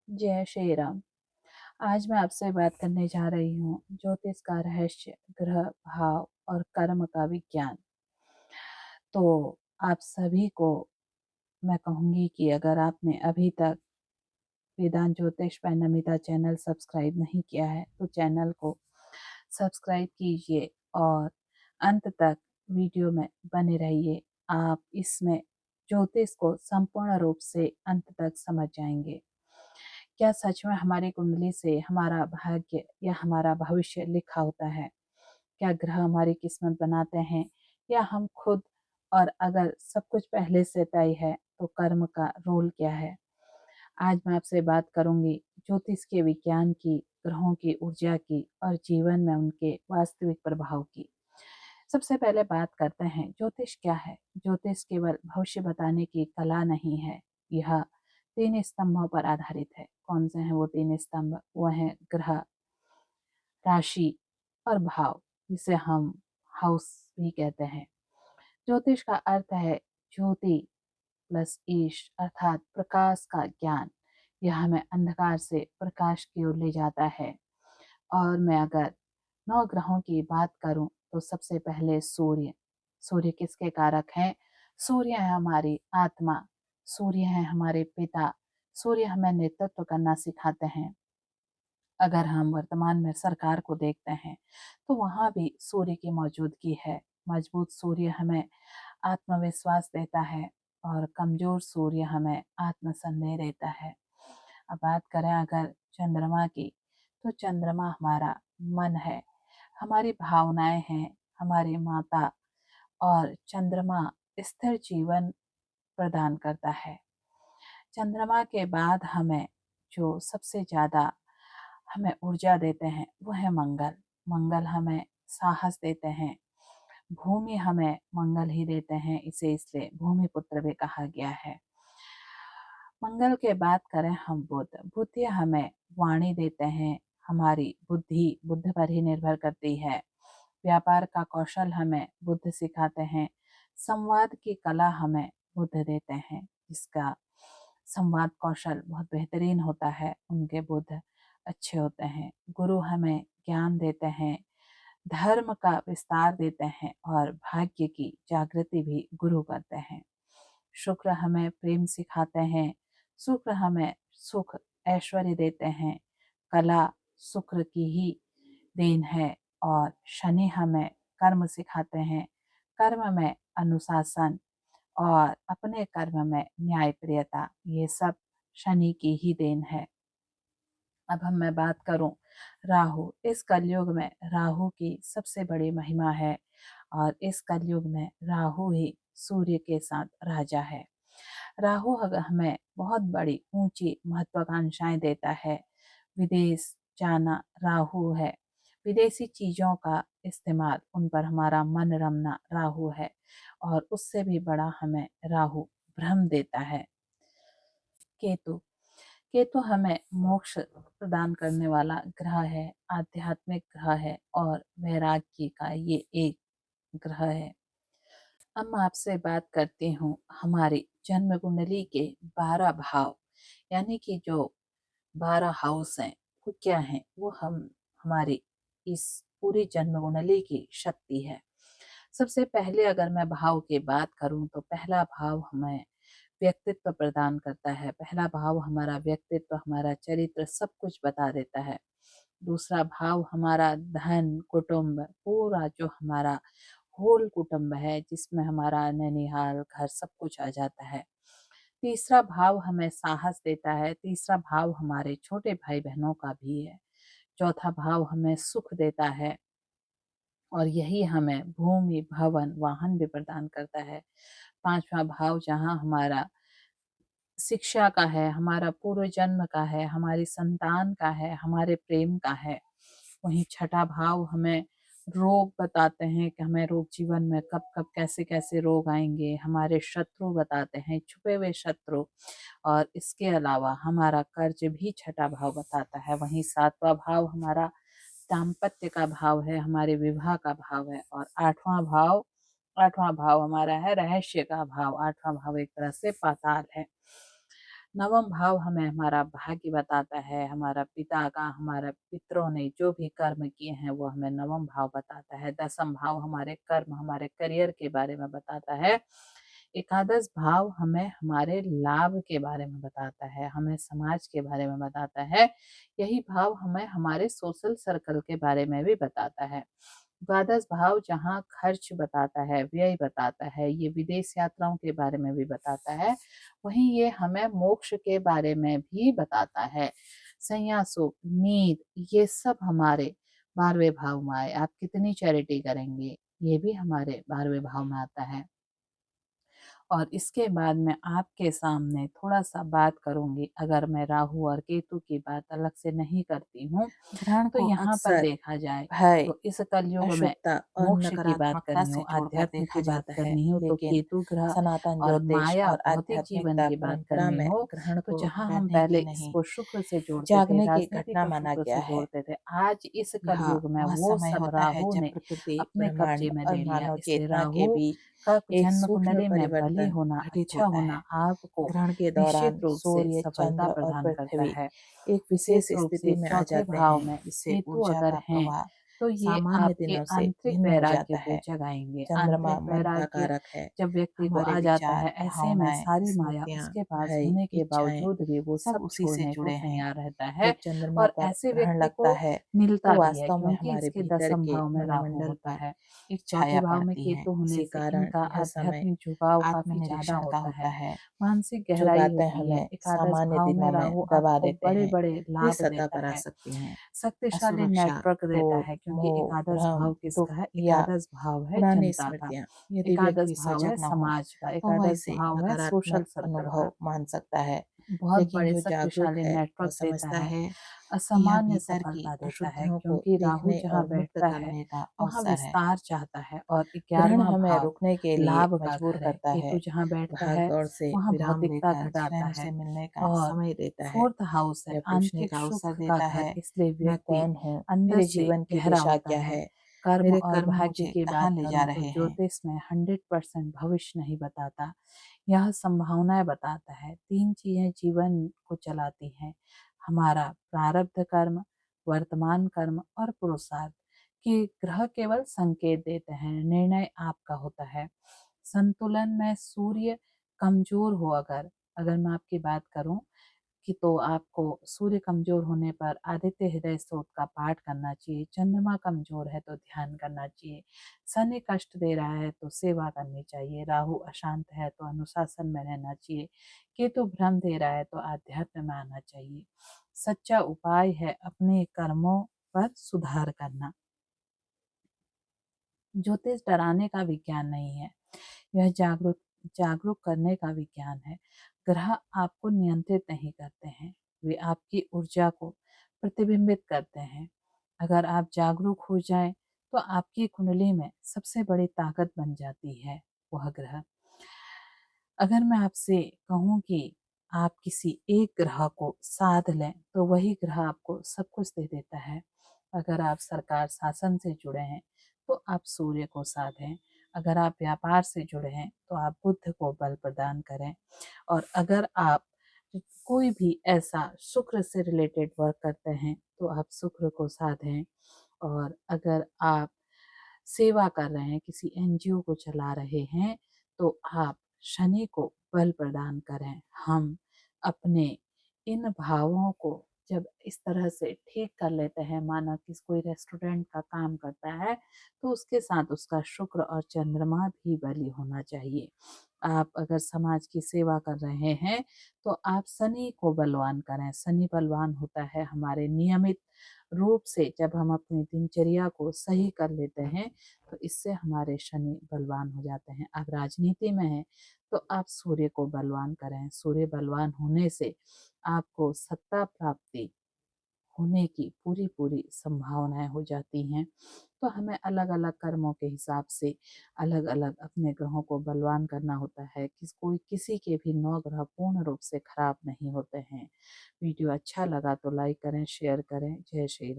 जय श्री राम। आज मैं आपसे बात करने जा रही हूँ ज्योतिष का रहस्य, ग्रह, भाव और कर्म का विज्ञान। तो आप सभी को मैं कहूँगी कि अगर आपने अभी तक वेदांत ज्योतिष बाय नमिता चैनल सब्सक्राइब नहीं किया है तो चैनल को सब्सक्राइब कीजिए और अंत तक वीडियो में बने रहिए। आप इसमें ज्योतिष को संपूर्ण रूप से अंत तक समझ जाएंगे। क्या सच में हमारी कुंडली से हमारा भाग्य या हमारा भविष्य लिखा होता है? क्या ग्रह हमारी किस्मत बनाते हैं या हम खुद? और अगर सब कुछ पहले से तय है तो कर्म का रोल क्या है? आज मैं आपसे बात करूंगी ज्योतिष के विज्ञान की, ग्रहों की ऊर्जा की और जीवन में उनके वास्तविक प्रभाव की। सबसे पहले बात करते हैं ज्योतिष क्या है। ज्योतिष केवल भविष्य बताने की कला नहीं है, यह 3 स्तंभों पर आधारित है। कौन से हैं वो 3 स्तंभ? वह है ग्रह, राशि और भाव, जिसे हम हाउस भी कहते हैं। ज्योतिष का अर्थ है ज्योति प्लस ईश, अर्थात प्रकाश का ज्ञान। यह हमें अंधकार से प्रकाश की ओर ले जाता है। और मैं अगर 9 ग्रहों की बात करूं तो सबसे पहले सूर्य। सूर्य किसके कारक हैं? सूर्य है हमारी आत्मा, सूर्य है हमारे पिता, सूर्य हमें नेतृत्व करना सिखाते हैं। अगर हम वर्तमान में सरकार को देखते हैं तो वहाँ भी सूर्य की मौजूदगी है। मजबूत सूर्य हमें आत्मविश्वास देता है और कमजोर सूर्य हमें आत्मसंदेह देता है। अब बात करें अगर चंद्रमा की, तो चंद्रमा हमारा मन है, हमारी भावनाएं हैं, हमारी माता। और चंद्रमा स्थिर जीवन प्रदान करता है। चंद्रमा के बाद हमें जो सबसे ज्यादा हमें ऊर्जा देते हैं वो है मंगल। मंगल हमें साहस देते हैं। भूमि हमें मंगल ही देते हैं, इसे इसलिए भूमि पुत्र भी कहा गया है। मंगल के बात करें हम बुध। बुध हमें वाणी देते हैं, हमारी बुद्धि बुद्ध पर ही निर्भर करती है। व्यापार का कौशल हमें बुद्ध सिखाते हैं। संवाद की कला हमें बुद्ध देते हैं, जिसका संवाद कौशल बहुत बेहतरीन होता है, उनके बुद्ध अच्छे होते हैं। गुरु हमें ज्ञान देते हैं, धर्म का विस्तार देते हैं और भाग्य की जागृति भी गुरु करते हैं। शुक्र हमें प्रेम सिखाते हैं, शुक्र हमें सुख ऐश्वर्य देते हैं। कला शुक्र की ही देन है। और शनि हमें कर्म सिखाते हैं, कर्म में अनुशासन और अपने कर्म में न्यायप्रियता, ये सब शनि की ही देन है। अब मैं बात करूं राहु। इस कलयुग में राहु की सबसे बड़ी महिमा है और इस कलयुग में राहु ही सूर्य के साथ राजा है। राहु हमें बहुत बड़ी ऊंची महत्वाकांक्षाएं देता है। विदेश जाना राहु है, विदेशी चीजों का इस्तेमाल, उन पर हमारा मन रमना राहु है। और उससे भी बड़ा हमें राहु भ्रम देता है। केतु। केतु हमें मोक्ष प्रदान करने वाला ग्रह है, आध्यात्मिक ग्रह है और वैराग्य का ये एक ग्रह है। अब मैं आपसे बात करती हूँ हमारी जन्म कुंडली के 12 भाव, यानी कि जो 12 हाउस हैं वो क्या हैं। वो हमारी इस पूरी जन्म कुंडली की शक्ति है। सबसे पहले अगर मैं भाव की बात करूं तो पहला भाव हमें व्यक्तित्व प्रदान करता है। पहला भाव हमारा व्यक्तित्व, हमारा चरित्र सब कुछ बता देता है। दूसरा भाव हमारा धन, कुटुंब, पूरा जो हमारा होल कुटुंब है, जिसमें हमारा ननिहाल घर सब कुछ आ जाता है। तीसरा भाव हमें साहस देता है। तीसरा भाव हमारे छोटे भाई बहनों का भी है। चौथा भाव हमें सुख देता है और यही हमें भूमि, भवन, वाहन भी प्रदान करता है। पांचवा भाव जहाँ हमारा शिक्षा का है, हमारा पूर्व जन्म का है, हमारी संतान का है, हमारे प्रेम का है। वहीं छठा भाव हमें रोग बताते हैं कि हमें रोग जीवन में कब कब कैसे कैसे रोग आएंगे। हमारे शत्रु बताते हैं, छुपे हुए शत्रु। और इसके अलावा हमारा कर्ज भी छठा भाव बताता है। वहीं सातवां भाव हमारा दाम्पत्य का भाव है, हमारे विवाह का भाव है। और आठवां भाव हमारा है रहस्य का भाव। आठवां भाव एक तरह से पाताल है। नवम भाव हमें हमारा भाग्य बताता है, हमारा पिता का, हमारे पितरों ने जो भी कर्म किए हैं वो हमें नवम भाव बताता है। दसम भाव हमारे कर्म, हमारे करियर के बारे में बताता है। एकादश भाव हमें हमारे लाभ के बारे में बताता है, हमें समाज के बारे में बताता है। यही भाव हमें हमारे सोशल सर्कल के बारे में भी बताता है। द्वादश भाव जहाँ खर्च बताता है, व्यय बताता है, ये विदेश यात्राओं के बारे में भी बताता है, वहीं ये हमें मोक्ष के बारे में भी बताता है। संज्ञा सुख, नींद, ये सब हमारे 12वें भाव में आए। आप कितनी चैरिटी करेंगे, ये भी हमारे 12वें भाव में आता है। और इसके बाद मैं आपके सामने थोड़ा-सा बात करूँगी, अगर मैं राहु और केतु की बात अलग से नहीं करती हूँ, ग्रहण तो को यहाँ पर अक्सर देखा जाए भय, तो इस कलयुग में अशुभता और मोक्ष की बात नकारात्मकता करनी से हो, जोड़कर आध्यात्म देखा की बात जाता है, करनी हो तो लेकिन केतु ग्रह, सनातन और ज्योतिष माया और भौतिक जीवन आध्यात्मिकता की बात परंपरा करनी में हो, ग्रहण तो को जहाँ हम बैठने पहले की नहीं, इसको शुक्र से जोड़ते थे, जागने की राजनीति घटना को माना शुक्र गया से है। जोड़ते थे, आज इस यह कलयुग में वह वो समय सब होता है राहु जब ने प्रकृति, अपने ब्रह्मांड कब्जे में और ले लिया। मानव इसलिए चेतना के राहु बीच का एक जन्म सूक्ष्म कुंडली में बली परिवर्तन होना, घटित अच्छा होता होना है। आपको ग्रहण के निश्चित दौरान रूप से सूर्य, सफलता चंद्र और प्रदान करता पृथ्वी है। एक विशेष विशेष रूप स्थिति से में आ चौथे जाते भाव हैं, में जिससे केतु ऊर्जा अगर का हैं, प्रवाह तो ये सामान्य आपके दिनों से आंतरिक भिन्न हो वैराग्य जाता को है। जगाएंगे। चंद्रमा आंतरिक मन का वैराग्य कारक है। जब व्यक्ति को हमारे आ जाता विचार, है, ऐसे में भावनाएं, सारी माया स्मृतियां, उसके पास भय, होने के इच्छाएं बावजूद भी वो सब सब उसी से छोड़ने को जुड़े हैं। तैयार रहता है। जब चंद्रमा और पर ऐसे ग्रहण व्यक्ति लगता को है तो मिलता भी है, वास्तव में क्योंकि हमारे इसके भीतर दसम के भाव में राहु मनोमंडल होता पर है। एक चौथे छाया भाव में पड़ती है। केतु होने इसी से कारण इनका यह समय आध्यात्मिक झुकाव काफी ज्यादा आत्मनिरीक्षण का होता होता है, है। मानसिक जो गहराई बातें होती है। हमें एकादश सामान्य भाव में दिनों में राहु दबा आपको देते हैं, बड़े-बड़े वे लाभ सतह देता पर आ है, सकती हैं। शक्तिशाली असुरक्षा, नेटवर्क देता क्रोध, है, क्योंकि मोह, एकादश भ्रम, भाव किसका दुख है? या एकादश भाव है पुरानी जनता का, स्मृतियां यदि एकादश व्यक्ति भाव है सजग न हो समाज का, तो वह एकादश इसे भाव है सोशल नकारात्मक सर्कल का। अनुभव मान सकता है। बहुत लेकिन बड़े जो जागरूक शक्तिशाली है वह नेटवर्क देता समझता है, है कि यह असामान्य भीतर की सफलता देता है, अशुद्धियों को क्योंकि राहु देखने जहाँ और मुक्त बैठता है करने का वहाँ अवसर है। विस्तार चाहता है। और ग्रहण 11वां हमें भाव रुकने के लिए लाभ का मजबूर घर है, करता है, केतु जहाँ बैठता भाग है दौड़ से वहाँ विराम भौतिकता लेकर घटाता स्वयं है। से मिलने का और समय देता है। फोर्थ हाउस है यह पूछने आंतरिक का अवसर सुख का देता घर, है, इसलिए मैं व्यक्ति कौन हूँ, अंदर मेरे से जीवन की गहरा दिशा होता क्या है। है, कर्म मेरे और कर्म भाग्य मुझे की कहाँ बात ले जा करूं तो रहे हैं। ज्योतिष में 100% भविष्य नहीं बताता, यह संभावनाएं बताता है। तीन चीजें जीवन को चलाती हैं, हमारा प्रारब्ध कर्म, वर्तमान कर्म और पुरुषार्थ। कि ग्रह केवल संकेत देते हैं, निर्णय आपका होता है। संतुलन में सूर्य कमजोर हो, अगर अगर मैं आपकी बात करूं कि तो आपको सूर्य कमजोर होने पर आदित्य हृदय स्तोत्र का पाठ करना चाहिए। चंद्रमा कमजोर है तो ध्यान करना चाहिए। शनि कष्ट दे रहा है तो सेवा करनी चाहिए। राहु अशांत है तो अनुशासन में रहना चाहिए। केतु भ्रम दे रहा है तो आध्यात्म में आना चाहिए। सच्चा उपाय है अपने कर्मों पर सुधार करना। ज्योतिष डराने का विज्ञान नहीं है, यह जागरूक जागरूक करने का विज्ञान है। ग्रह आपको नियंत्रित नहीं करते हैं, वे आपकी ऊर्जा को प्रतिबिंबित करते हैं। अगर आप जागरूक हो जाएं तो आपकी कुंडली में सबसे बड़ी ताकत बन जाती है वह ग्रह। अगर मैं आपसे कहूँ कि आप किसी एक ग्रह को साध लें तो वही ग्रह आपको सब कुछ दे देता है। अगर आप सरकार शासन से जुड़े हैं तो आप सूर्य को साधें। अगर आप व्यापार से जुड़े हैं तो आप बुध को बल प्रदान करें। और अगर आप कोई भी ऐसा शुक्र से रिलेटेड वर्क करते हैं तो आप शुक्र को साधें। और अगर आप सेवा कर रहे हैं, किसी एनजीओ को चला रहे हैं तो आप शनि को बल प्रदान करें। हम अपने इन भावों को जब इस तरह से ठीक कर लेते हैं, माना कि कोई रेस्टोरेंट का काम करता है तो उसके साथ उसका शुक्र और चंद्रमा भी बली होना चाहिए। आप अगर समाज की सेवा कर रहे हैं तो आप शनि को बलवान करें। शनि बलवान होता है हमारे नियमित रूप से, जब हम अपनी दिनचर्या को सही कर लेते हैं तो इससे हमारे शनि बलवान हो जाते हैं। आप राजनीति में हैं तो आप सूर्य को बलवान करें। सूर्य बलवान होने से आपको सत्ता प्राप्ति होने की पूरी पूरी संभावनाएं हो जाती हैं। तो हमें अलग अलग कर्मों के हिसाब से अलग अलग अपने ग्रहों को बलवान करना होता है। कोई किसी के भी 9 ग्रह पूर्ण रूप से खराब नहीं होते हैं। वीडियो अच्छा लगा तो लाइक करें, शेयर करें। जय श्री राम।